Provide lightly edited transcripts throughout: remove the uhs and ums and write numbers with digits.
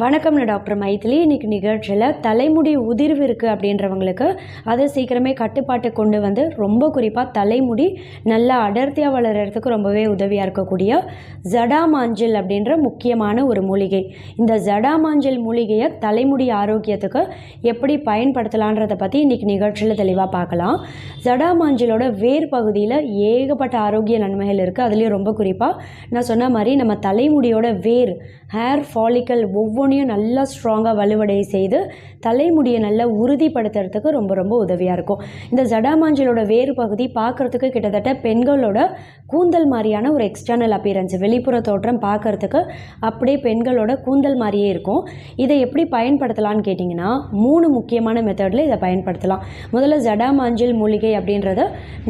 வணக்கம், நான் டாக்டர் மைதிலி. இன்றைக்கி நிகழ்ச்சியில் தலைமுடி உதிர்வு இருக்குது அப்படின்றவங்களுக்கு அதை சீக்கிரமே கட்டுப்பாட்டு கொண்டு வந்து ரொம்ப குறிப்பாக தலைமுடி நல்லா அடர்த்தியாக வளர்கிறதுக்கு ரொம்பவே உதவியாக இருக்கக்கூடிய ஜடாமாஞ்சில் அப்படின்ற முக்கியமான ஒரு மூலிகை. இந்த ஜடாமாஞ்சில் மூலிகையை தலைமுடி ஆரோக்கியத்துக்கு எப்படி பயன்படுத்தலான்றதை பற்றி இன்றைக்கி நிகழ்ச்சியில் தெளிவாக பார்க்கலாம். ஜடாமாஞ்சிலோட வேர் பகுதியில் ஏகப்பட்ட ஆரோக்கிய நன்மைகள் இருக்குது. அதுலேயும் ரொம்ப குறிப்பாக நான் சொன்ன மாதிரி நம்ம தலைமுடியோட வேர் ஹேர் ஃபாலிக்கல் ஒவ்வொன்றையும் நல்லா ஸ்ட்ராங்காக வலுவடைய செய்து தலைமுடியை நல்லா உறுதிப்படுத்துறதுக்கு ரொம்ப ரொம்ப உதவியாக இருக்கும். இந்த ஜடாமாஞ்சிலோட வேறு பகுதி பார்க்குறதுக்கு கிட்டத்தட்ட பெண்களோட கூந்தல் மாதிரியான ஒரு எக்ஸ்டர்னல் அப்பியரன்ஸ், வெளிப்புற தோற்றம் பார்க்குறதுக்கு அப்படியே பெண்களோட கூந்தல் மாதிரியே இருக்கும். இதை எப்படி பயன்படுத்தலான்னு கேட்டிங்கன்னா 3 முக்கியமான மெத்தடில் இதை பயன்படுத்தலாம். முதல்ல ஜடாமாஞ்சில் மூலிகை அப்படின்றத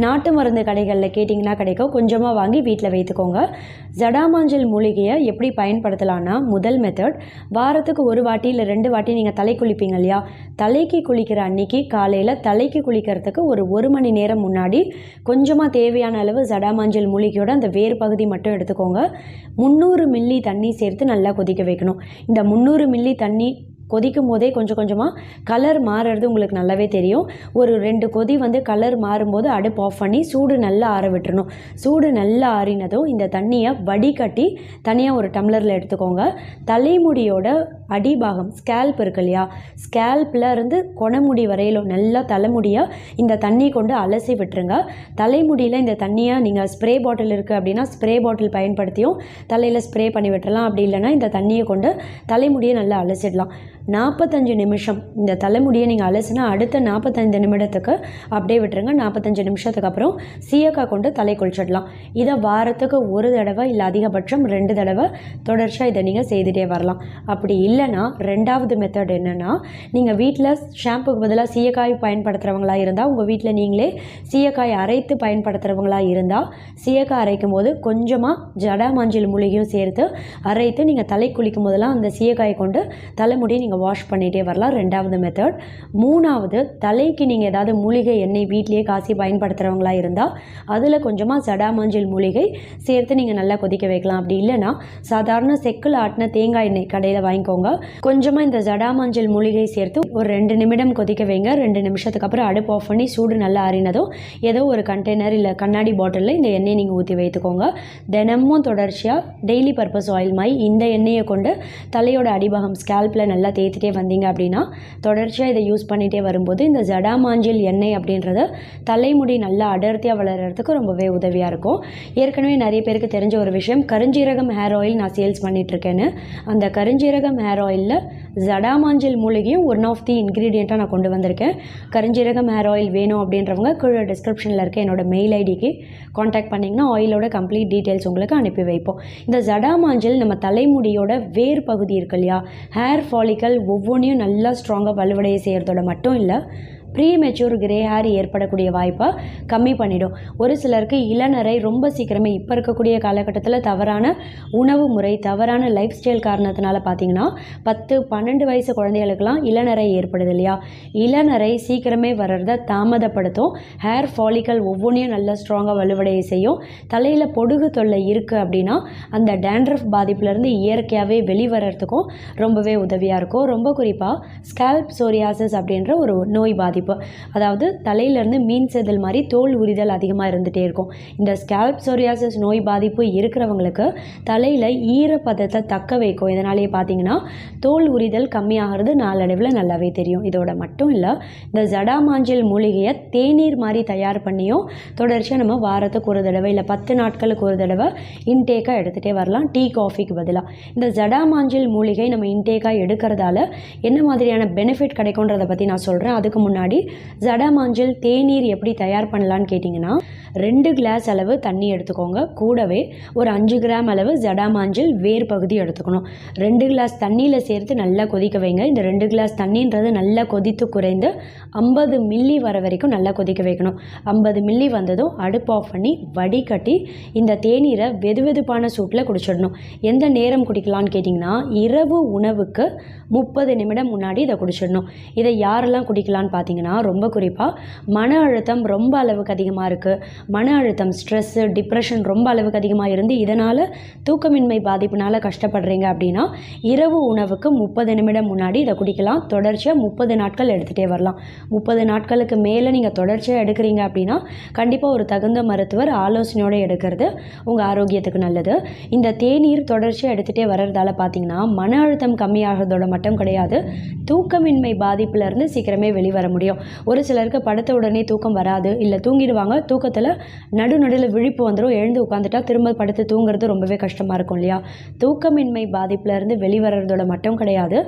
நாட்டு மருந்து கடைகளில் கேட்டிங்கன்னா கிடைக்கும். கொஞ்சமாக வாங்கி வீட்டில் வைத்துக்கோங்க. ஜடாமாஞ்சில் மூலிகையை எப்படி பயன்படுத்தலான்னா, முதல் மெத்தட், வாரத்துக்கு 1 வாட்டி இல்லை 2 வாட்டி நீங்கள் தலை குளிப்பீங்க இல்லையா, தலைக்கு குளிக்கிற அன்னைக்கு காலையில் தலைக்கு குளிக்கிறதுக்கு ஒரு 1 மணி நேரம் முன்னாடி கொஞ்சமாக தேவையான அளவு ஜடாமாஞ்சில் மூலிகையோட அந்த வேர் பகுதி மட்டும் எடுத்துக்கோங்க. 300 மில்லி தண்ணி சேர்த்து நல்லா கொதிக்க வைக்கணும். இந்த 300 மில்லி தண்ணி கொதிக்கும் போதே கொஞ்சம் கொஞ்சமாக கலர் மாறுறது உங்களுக்கு நல்லாவே தெரியும். ஒரு 2 கொதி கலர் மாறும்போது அடுப்பு ஆஃப் பண்ணி சூடு நல்லா ஆற விட்டுறணும். சூடு நல்லா ஆறினதும் இந்த தண்ணியை வடிகட்டி தனியாக ஒரு டம்ளரில் எடுத்துக்கோங்க. தலைமுடியோட அடிபாகம் ஸ்கேல்ப் இருக்கு இல்லையா, ஸ்கேல்பில் இருந்து கொணமுடி வரையிலும் நல்லா தலைமுடியை இந்த தண்ணி கொண்டு அலசி விட்டுருங்க. தலைமுடியில் இந்த தண்ணியை நீங்கள் ஸ்ப்ரே பாட்டில் இருக்குது அப்படின்னா ஸ்ப்ரே பாட்டில் பயன்படுத்தியும் தலையில் ஸ்ப்ரே பண்ணி விட்டுறலாம். அப்படி இல்லைனா இந்த தண்ணியை கொண்டு தலைமுடியை நல்லா அலசிடலாம். 45 நிமிஷம் இந்த தலைமுடியை நீங்கள் அலசினா அடுத்த 45 நிமிடத்துக்கு அப்படியே விட்டுருங்க. 45 நிமிஷத்துக்கு அப்புறம் சீயக்காய் கொண்டு தலை குளிச்சிடலாம். இதை வாரத்துக்கு 1 தடவை இல்லை அதிகபட்சம் 2 தடவை தொடர்ச்சியாக இதை நீங்கள் செய்துகிட்டே வரலாம். அப்படி இல்லைனா 2வது மெத்தட் என்னென்னா, நீங்கள் வீட்டில் ஷாம்புக்கு பதிலாக சீயக்காய் பயன்படுத்துகிறவங்களா இருந்தால் உங்கள் வீட்டில் நீங்களே சீயக்காய் அரைத்து பயன்படுத்துகிறவங்களா இருந்தால் சீயக்காய் அரைக்கும் போது கொஞ்சமாக ஜடாமாஞ்சில் மூலிகையும் சேர்த்து அரைத்து நீங்கள் தலை குளிக்கும் போதெல்லாம் அந்த சீயக்காயை கொண்டு தலைமுடி நீங்கள் வாஷ் பண்ணிகிட்டே வரலாம். 2வது மெத்தட். 3வது, தலைக்கு நீங்கள் ஏதாவது மூலிகை எண்ணெய் வீட்லேயே காசி பயன்படுத்துகிறவங்களா இருந்தால் அதில் கொஞ்சமாக ஜடாமாஞ்சில் மூலிகை சேர்த்து நீங்கள் நல்லா கொதிக்க வைக்கலாம். அப்படி இல்லைனா சாதாரண செக்கில் ஆட்டின தேங்காய் எண்ணெய் கடையில் வாங்கிக்கோங்க. கொஞ்சமாக இந்த ஜடாமாஞ்சில் மூலிகை சேர்த்து ஒரு 2 நிமிடம் கொதிக்க வைங்க. 2 நிமிஷத்துக்கு அப்புறம் அடுப்பு ஆஃப் பண்ணி சூடு நல்லா ஆறினதும் ஏதோ ஒரு கண்டெய்னர் இல்லை கண்ணாடி பாட்டிலில் இந்த எண்ணெயை நீங்கள் ஊற்றி வைத்துக்கோங்க. தினமும் தொடர்ச்சியாக டெய்லி பர்பஸ் ஆயில் மாதிரி இந்த எண்ணெயை கொண்டு தலையோட அடிபாகம் ஸ்கேல்பில் நல்லா தேய்த்துட்டே வந்தீங்க அப்படின்னா தொடர்ச்சியாக இதை யூஸ் பண்ணிகிட்டே வரும்போது இந்த ஜடாமாஞ்சில் எண்ணெய் அப்படின்றது தலைமுடி நல்லா அடர்த்தியாக வளர்கிறதுக்கு ரொம்பவே உதவியாக இருக்கும். ஏற்கனவே நிறைய பேருக்கு தெரிஞ்ச ஒரு விஷயம், கருஞ்சீரகம் ஹேர் ஆயில் நான் சேல்ஸ் பண்ணிகிட்ருக்கேன்னு. அந்த கருஞ்சீரகம் ஹேர் ஆயிலில் ஜடாமாஞ்சில் மூலிகையும் ஒன் ஆஃப் தி இன்க்ரீடியண்ட்டாக நான் கொண்டு வந்திருக்கேன். கருஞ்சீரகம் ஹேர் ஆயில் வேணும் அப்படின்றவங்க கீழே டிஸ்கிரிப்ஷனில் இருக்க என்னோட மெயில் ஐடிக்கு காண்டாக்ட் பண்ணிங்கன்னா ஆயிலோட கம்ப்ளீட் டீட்டெயில்ஸ் உங்களுக்கு அனுப்பி வைப்போம். இந்த ஜடாமாஞ்சில் நம்ம தலைமுடியோட வேர் பகுதி இருக்கு இல்லையா, ஹேர் ஃபாலிக்கல் ஒவ்வொன்றையும் நல்லா ஸ்ட்ராங்காக வலுவடைய செய்கிறதோட மட்டும் இல்லை, ப்ரீமெச்சூர் கிரே ஹேர் ஏற்படக்கூடிய வாய்ப்பை கம்மி பண்ணிடும். ஒரு சிலருக்கு இளநரை ரொம்ப சீக்கிரமே இப்போ இருக்கக்கூடிய காலகட்டத்தில் தவறான உணவு முறை, தவறான லைஃப் ஸ்டைல் காரணத்தினால பார்த்திங்கன்னா 10-12 வயசு குழந்தைகளுக்கெல்லாம் இளநரை ஏற்படுது இல்லையா. இளநரை சீக்கிரமே வர்றதை தாமதப்படுத்தும். ஹேர் ஃபாலிக்கல் ஒவ்வொன்றையும் நல்லா ஸ்ட்ராங்காக வலுவடைய செய்யும். தலையில் பொடுகு தொல்லை இருக்குது அப்படின்னா அந்த டேண்ட்ரஃப் பாதிப்புலேருந்து இயற்கையாகவே வெளிவரத்துக்கும் ரொம்பவே உதவியாக இருக்கும். ரொம்ப குறிப்பாக ஸ்கேல்ப் சோரியாசிஸ் அப்படின்ற ஒரு நோய் பாதிப்பு, அதாவது தலையிலேருந்து மீன் செதில் மாதிரி தோல் உரிதல் அதிகமாக இருந்துகிட்டே இருக்கும். இந்த ஸ்கேல்ப் சோரியாசிஸ் நோய் பாதிப்பு இருக்கிறவங்களுக்கு தலையில் ஈரப்பதத்தை தக்க வைக்கும். இதனாலேயே பார்த்தீங்கன்னா தோல் உரிதல் கம்மியாகிறது நாளடைவில் நல்லாவே தெரியும். இதோட மட்டும் இல்லை, இந்த ஜடாமாஞ்சில் மூலிகையை தேநீர் மாதிரி தயார் பண்ணியும் தொடர்ச்சியாக நம்ம வாரத்துக்கு 1 தடவை இல்லை 10 நாட்களுக்கு 1 தடவை இன்டேக்காக எடுத்துகிட்டே வரலாம், டீ காஃபிக்கு பதிலாக. இந்த ஜடாமாஞ்சில் மூலிகை நம்ம இன்டேக்காக எடுக்கிறதால என்ன மாதிரியான பெனிஃபிட் கிடைக்கும்ன்றதை பற்றி நான் சொல்கிறேன். அதுக்கு முன்னாடி ஜடாமாஞ்சில் தேநீர் எப்படி தயார் பண்ணலான்னு கேட்டிங்கன்னா, 2 கிளாஸ் அளவு தண்ணி எடுத்துக்கோங்க. கூடவே ஒரு 5 கிராம் அளவு ஜடாமாஞ்சில் வேர் பகுதி எடுத்துக்கணும். 2 கிளாஸ் தண்ணியில் சேர்த்து நல்லா கொதிக்க வைங்க. இந்த 2 கிளாஸ் தண்ணின்றது நல்லா கொதித்து குறைந்து 50 மில்லி வர வரைக்கும் நல்லா கொதிக்க வைக்கணும். 50 மில்லி வந்ததும் அடுப்பு ஆஃப் பண்ணி வடிகட்டி இந்த தேநீரை வெதுவெதுப்பான சூட்டில் குடிச்சிடணும். எந்த நேரம் குடிக்கலான்னு கேட்டிங்கன்னா, இரவு உணவுக்கு 30 நிமிடம் முன்னாடி இதை குடிச்சிடணும். இதை யாரெல்லாம் குடிக்கலான்னு பார்த்தீங்கன்னா, ரொம்ப குறிப்பாக மன அழுத்தம் ரொம்ப அளவுக்கு அதிகமாக இருக்குது, மன அழுத்தம், ஸ்ட்ரெஸ்ஸு, டிப்ரெஷன் ரொம்ப அளவுக்கு அதிகமாக இருந்து இதனால் தூக்கமின்மை பாதிப்புனால் கஷ்டப்படுறீங்க அப்படின்னா இரவு உணவுக்கு 30 நிமிடம் முன்னாடி இதை குடிக்கலாம். தொடர்ச்சியாக 30 நாட்கள் எடுத்துகிட்டே வரலாம். 30 நாட்களுக்கு மேலே நீங்கள் தொடர்ச்சியாக எடுக்கிறீங்க அப்படின்னா கண்டிப்பாக ஒரு தகுந்த மருத்துவர் ஆலோசனையோடு எடுக்கிறது உங்கள் ஆரோக்கியத்துக்கு நல்லது. இந்த தேநீர் தொடர்ச்சியாக எடுத்துகிட்டே வர்றதால பார்த்தீங்கன்னா மன அழுத்தம் கம்மியாகிறதோட மட்டும் கிடையாது, தூக்கமின்மை பாதிப்புலேருந்து சீக்கிரமே வெளிவர முடியும். ஒரு சிலருக்கு படுத்த உடனே தூக்கம் வராது, இல்லை தூங்கிடுவாங்க, தூக்கத்தில் நடுநடுவில் விழிப்பு வந்துடும், எழுந்து உட்காந்துட்டா திரும்ப படுத்து தூங்குறது ரொம்பவே கஷ்டமாக இருக்கும் இல்லையா? தூக்கமின்மை பாதிப்புலேருந்து வெளிவரதோட மட்டும் கிடையாது,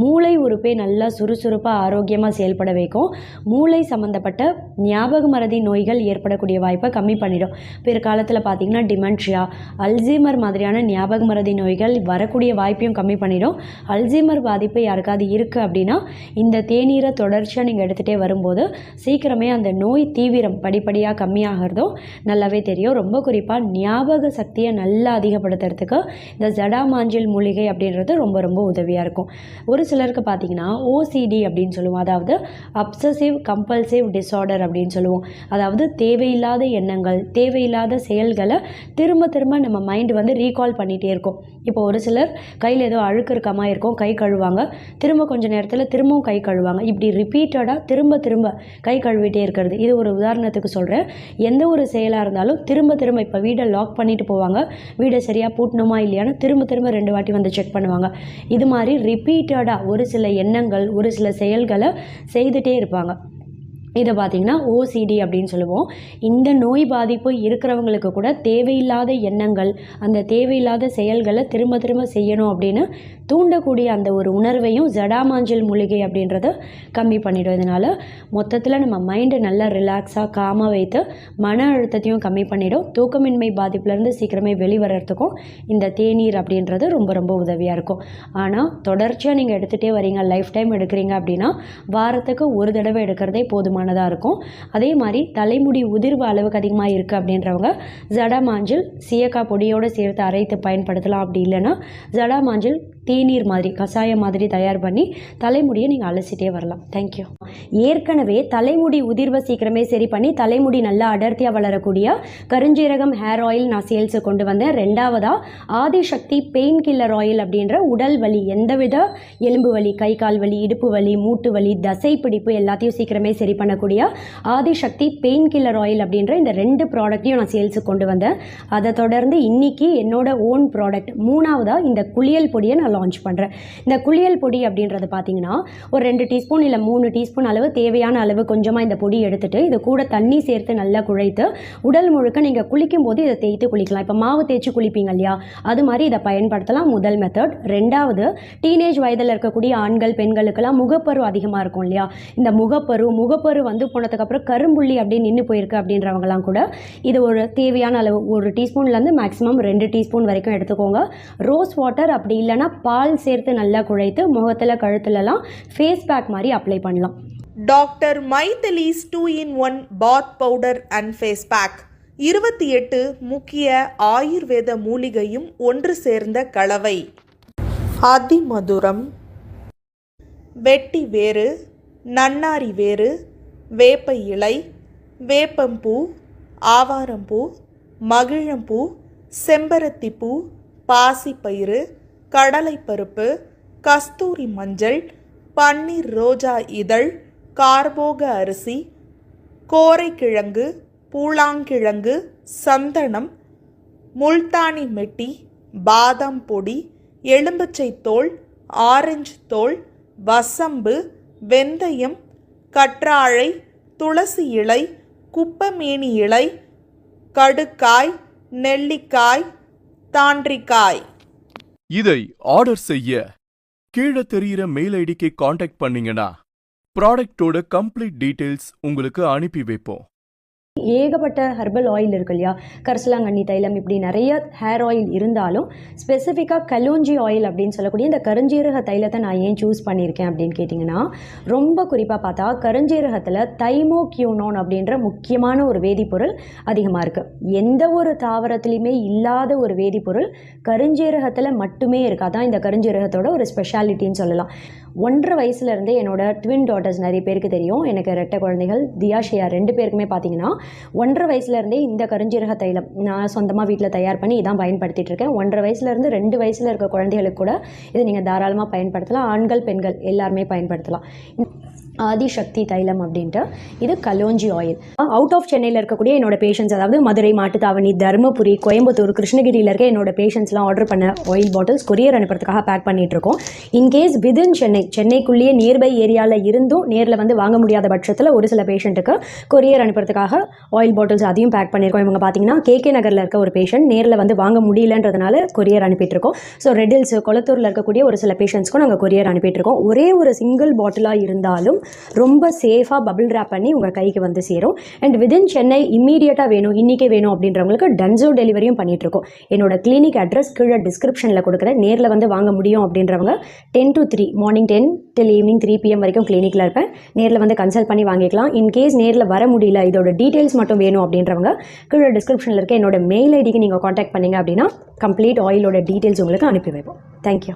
மூளை உறுப்பை நல்லா சுறுசுறுப்பாக ஆரோக்கியமாக செயல்பட வைக்கும். மூளை சம்மந்தப்பட்ட ஞாபக மறதி நோய்கள் ஏற்படக்கூடிய வாய்ப்பை கம்மி பண்ணிடும். பிற்காலத்தில் பார்த்திங்கன்னா டிமென்ஷியா, அல்சீமர் மாதிரியான ஞாபக மறதி நோய்கள் வரக்கூடிய வாய்ப்பையும் கம்மி பண்ணிடும். அல்சீமர் பாதிப்பு யாருக்காவது இருக்குது அப்படின்னா இந்த தேநீரை தொடர்ச்சியாக நீங்கள் எடுத்துகிட்டே வரும்போது சீக்கிரமே அந்த நோய் தீவிரம் படிப்படியாக கம்மியாகிறதும் நல்லாவே தெரியும். ரொம்ப குறிப்பாக ஞாபக சக்தியை நல்லா அதிகப்படுத்துறதுக்கு இந்த ஜடாமாஞ்சில் மூலிகை அப்படின்றது ரொம்ப ரொம்ப உதவியாக இருக்கும். ஒரு சிலருக்கு பார்த்திங்கன்னா ஓசிடி அப்படின்னு சொல்லுவோம், அதாவது அப்சசிவ் கம்பல்சிவ் டிஸார்டர் அப்படின்னு சொல்லுவோம். அதாவது தேவையில்லாத எண்ணங்கள், தேவையில்லாத செயல்களை திரும்ப திரும்ப நம்ம மைண்டு வந்து ரீகால் பண்ணிகிட்டே இருக்கும். இப்போ ஒரு சிலர் கையில் ஏதோ அழுக்கு இருக்க மாதிரி இருக்கும், கை கழுவாங்க, திரும்ப கொஞ்சம் நேரத்தில் திரும்பவும் கை கழுவாங்க, இப்படி ரிப்பீட்டடாக திரும்ப திரும்ப கை கழுவிட்டே இருக்கிறது. இது ஒரு உதாரணத்துக்கு சொல்கிறேன். எந்த ஒரு செயலாக இருந்தாலும் திரும்ப திரும்ப, இப்போ வீடை லாக் பண்ணிட்டு போவாங்க, வீடை சரியாக பூட்டணுமா இல்லையான்னு திரும்ப திரும்ப 2 வாட்டி வந்து செக் பண்ணுவாங்க. இது மாதிரி ரிப்பீட்டடாக ஒரு சில எண்ணங்கள், ஒரு சில செயல்களை செய்துகிட்டே இருப்பாங்க. இதை பார்த்திங்கன்னா ஓசிடி அப்படின்னு சொல்லுவோம். இந்த நோய் பாதிப்பு இருக்கிறவங்களுக்கு கூட தேவையில்லாத எண்ணங்கள், அந்த தேவையில்லாத செயல்களை திரும்ப திரும்ப செய்யணும் அப்படின்னு தூண்டக்கூடிய அந்த ஒரு உணர்வையும் ஜடாமாஞ்சல் மூலிகை அப்படின்றத கம்மி பண்ணிடும். இதனால் மொத்தத்தில் நம்ம மைண்டை நல்லா ரிலாக்ஸாக காமாக வைத்து மன அழுத்தத்தையும் கம்மி பண்ணிடும். தூக்கமின்மை பாதிப்புலேருந்து சீக்கிரமே வெளிவரத்துக்கும் இந்த தேநீர் அப்படின்றது ரொம்ப ரொம்ப உதவியாக இருக்கும். ஆனால் தொடர்ச்சியாக நீங்கள் எடுத்துகிட்டே வரீங்க, லைஃப் டைம் எடுக்கிறீங்க அப்படின்னா வாரத்துக்கு ஒரு தடவை எடுக்கிறதே போதுமானதாக இருக்கும். அதே மாதிரி தலைமுடி உதிர்வு அளவுக்கு அதிகமாக இருக்குது அப்படின்றவங்க ஜடாமாஞ்சல் சீயக்காய் பொடியோடு சேர்த்து அரைத்து பயன்படுத்தலாம். அப்படி இல்லைன்னா ஜடாமாஞ்சல் தேநீர் மாதிரி கஷாயம் மாதிரி தயார் பண்ணி தலைமுடியை நீங்கள் அலசிட்டே வரலாம். தேங்க்யூ. ஏற்கனவே தலைமுடி உதிர்வை சீக்கிரமே சரி பண்ணி தலைமுடி நல்லா அடர்த்தியாக வளரக்கூடிய கருஞ்சீரகம் ஹேர் ஆயில் நான் சேல்ஸு கொண்டு வந்தேன். 2வதாக ஆதிசக்தி பெயின் கில்லர் ஆயில் அப்படின்ற உடல் வலி, எந்தவித எலும்பு வலி, கை கால் வலி, இடுப்பு வலி, மூட்டு வலி, தசை பிடிப்பு எல்லாத்தையும் சீக்கிரமே சரி பண்ணக்கூடிய ஆதிசக்தி பெயின் கில்லர் ஆயில் அப்படின்ற இந்த 2 ப்ராடக்ட்டையும் நான் சேல்ஸுக்கு கொண்டு வந்தேன். அதை தொடர்ந்து இன்னைக்கு என்னோட ஓன் ப்ராடக்ட் 3வதாக இந்த குளியல் பொடியை நான் லான்ச் பண்ணுறேன். இந்த குளியல் பொடி அப்படின்றது பார்த்தீங்கன்னா ஒரு 2 டீஸ்பூன் இல்லை 3 டீஸ்பூன் அளவு, தேவையான அளவு கொஞ்சமாக இந்த பொடி எடுத்துட்டு இது கூட தண்ணி சேர்த்து நல்லா குழைத்து உடல் முழுக்க நீங்கள் குளிக்கும் போது இதை தேய்த்து குளிக்கலாம். இப்போ மாவு தேய்ச்சி குளிப்பீங்க இல்லையா, அது மாதிரி இதை பயன்படுத்தலாம். முதல் மெத்தட். 2வது, டீனேஜ் வயதில் இருக்கக்கூடிய ஆண்கள் பெண்களுக்கெல்லாம் முகப்பரு அதிகமாக இருக்கும் இல்லையா, இந்த முகப்பரு வந்து போனதுக்கப்புறம் கரும்புள்ளி அப்படியே நின்று போயிருக்கு அப்படின்றவங்களாம் கூட இது ஒரு தேவையான அளவு 1 டீஸ்பூன்லேருந்து மேக்ஸிமம் 2 டீஸ்பூன் வரைக்கும் எடுத்துக்கோங்க. ரோஸ் வாட்டர் அப்படி இல்லைன்னா பால் சேர்த்து நல்லா குழைத்து முகத்தில் கழுத்துலலாம் ஃபேஸ் பேக் மாதிரி அப்ளை பண்ணலாம். Doctor Mythili's 2-in-1 bath powder and face pack 28 முக்கிய ஆயுர்வேத மூலிகையும் ஒன்று சேர்ந்த கலவை. அதிமதுரம், வெட்டி வேறு, நன்னாரி வேறு, வேப்ப இலை, வேப்பம்பூ, ஆவாரம்பூ, மகிழம்பூ, செம்பருத்திப்பூ, பாசிப்பயிறு, கடலைப்பருப்பு, கஸ்தூரி மஞ்சள், பன்னீர் ரோஜா இதழ், கார்போக அரிசி, கோரைக்கிழங்கு, பூளாங்கிழங்கு, சந்தனம், முல்தானி மெட்டி, பாதாம் பொடி, எலும்பச்சை தோல், ஆரஞ்சு தோல், வசம்பு, வெந்தயம், கற்றாழை, துளசி இலை, குப்பமேனி இலை, கடுக்காய், நெல்லிக்காய், தாண்டிக்காய். இதை ஆர்டர் செய்ய கீழே தெரிகிற மெயில் ஐடிக்கு காண்டாக்ட் பண்ணீங்கன்னா ப்ராடக்டோட கம்ப்ளீட் டீடைல்ஸ் உங்களுக்கு அனுப்பி வைப்போம். ஏகப்பட்ட ஹெர்பல் ஆயில் இருக்கு இல்லையா, கரிசலாங்கண்ணி தைலம், இப்படி நிறைய ஹேர் ஆயில் இருந்தாலும் ஸ்பெசிஃபிக்காக கலோஞ்சி ஆயில் அப்படின்னு சொல்லக்கூடிய இந்த கருஞ்சீரக தைலத்தை நான் ஏன் சூஸ் பண்ணியிருக்கேன் அப்படின்னு கேட்டிங்கன்னா, ரொம்ப குறிப்பாக பார்த்தா கருஞ்சீரகத்தில் தைமோக்யூனோன் அப்படின்ற முக்கியமான ஒரு வேதிப்பொருள் அதிகமாக இருக்குது. எந்த ஒரு தாவரத்துலையுமே இல்லாத ஒரு வேதிப்பொருள் கருஞ்சீரகத்தில் மட்டுமே இருக்குது. அதான் இந்த கருஞ்சீரகத்தோட ஒரு ஸ்பெஷாலிட்டின்னு சொல்லலாம். 1.5 வயசுலேருந்தே என்னோட ட்வின் டாட்டர்ஸ் நிறைய பேருக்கு தெரியும், எனக்கு 2 குழந்தைகள், தியாஷியா 2 பேருக்குமே பார்த்தீங்கன்னா 1.5 வயசுலேருந்தே இந்த கருஞ்சீரக தைலம் நான் சொந்தமாக வீட்டில் தயார் பண்ணி இதான் பயன்படுத்திட்டு இருக்கேன். 1.5 வயசுலேருந்து 2 வயசில் இருக்க குழந்தைகளுக்கு கூட இதை நீங்கள் தாராளமாக பயன்படுத்தலாம். ஆண்கள் பெண்கள் எல்லாருமே பயன்படுத்தலாம். ஆதிசக்தி தைலம் அப்படின்ட்டு இது கலோஞ்சி ஆயில். அவுட் ஆஃப் சென்னையில் இருக்கக்கூடிய என்னோட பேஷண்ட்ஸ், அதாவது மதுரை, மாட்டுத்தாவணி, தருமபுரி, கோயம்புத்தூர், கிருஷ்ணகிரியில் இருக்க என்னோட பேஷண்ட்ஸ்லாம் ஆர்டர் பண்ண ஆயில் பாட்டில்ஸ் கொரியர் அனுப்புறதுக்காக பேக் பண்ணிகிட்ருக்கோம். இன்கேஸ் விதின் சென்னைக்குள்ளேயே நியர்பை ஏரியாவில் இருந்தும் நேரில் வந்து வாங்க முடியாத பட்சத்தில் ஒரு சில பேஷண்ட்டுக்கு கொரியர் அனுப்புறதுக்காக ஆயில் பாட்டில்ஸ் அதையும் பேக் பண்ணியிருக்கோம். இவங்க பார்த்தீங்கன்னா KK நகரில் இருக்க ஒரு பேஷண்ட் நேரில் வந்து வாங்க முடியலன்றதுனால கொரியர் அனுப்பிட்டுருக்கோம். ஸோ ரெட் ஹில்ஸ், கொளத்தூரில் இருக்கக்கூடிய ஒரு சில பேஷண்ட்ஸ்க்கும் நாங்கள் கொரியர் அனுப்பிட்டுருக்கோம். ஒரே ஒரு சிங்கிள் பாட்டிலாக இருந்தாலும் ரொம்ப சேஃபாக பபிள் ரேப் பண்ணி உங்கள் கைக்கு வந்து சேரும். அண்ட் விதின் சென்னை இம்மீடியட்டாக வேணும், இன்றைக்கே வேணும் அப்படின்றவங்களுக்கு டன்சோ டெலிவரியும் பண்ணிகிட்ருக்கோம். என்னோட கிளினிக் அட்ரஸ் கீழே டிஸ்கிரிப்ஷனில் கொடுக்குறேன். நேரில் வந்து வாங்க முடியும் அப்படின்றவங்க 10 to 3, morning 10 till evening 3 PM வரைக்கும் கிளினிக்கில் இருப்பேன். நேரில் வந்து கன்சல்ட் பண்ணி வாங்கிக்கலாம். இன்கேஸ் நேரில் வர முடியல, இதோட டீட்டெயில்ஸ் மட்டும் வேணும் அப்படின்றவங்க கீழே டிஸ்கிரிப்ஷனில் இருக்க என்னோட மெயில் ஐடிக்கு நீங்கள் காண்டாக்ட் பண்ணிங்க அப்படின்னா கம்ப்ளீட் ஆயிலோட டீட்டெயில்ஸ் உங்களுக்கு அனுப்பி வைப்போம். தேங்க்யூ.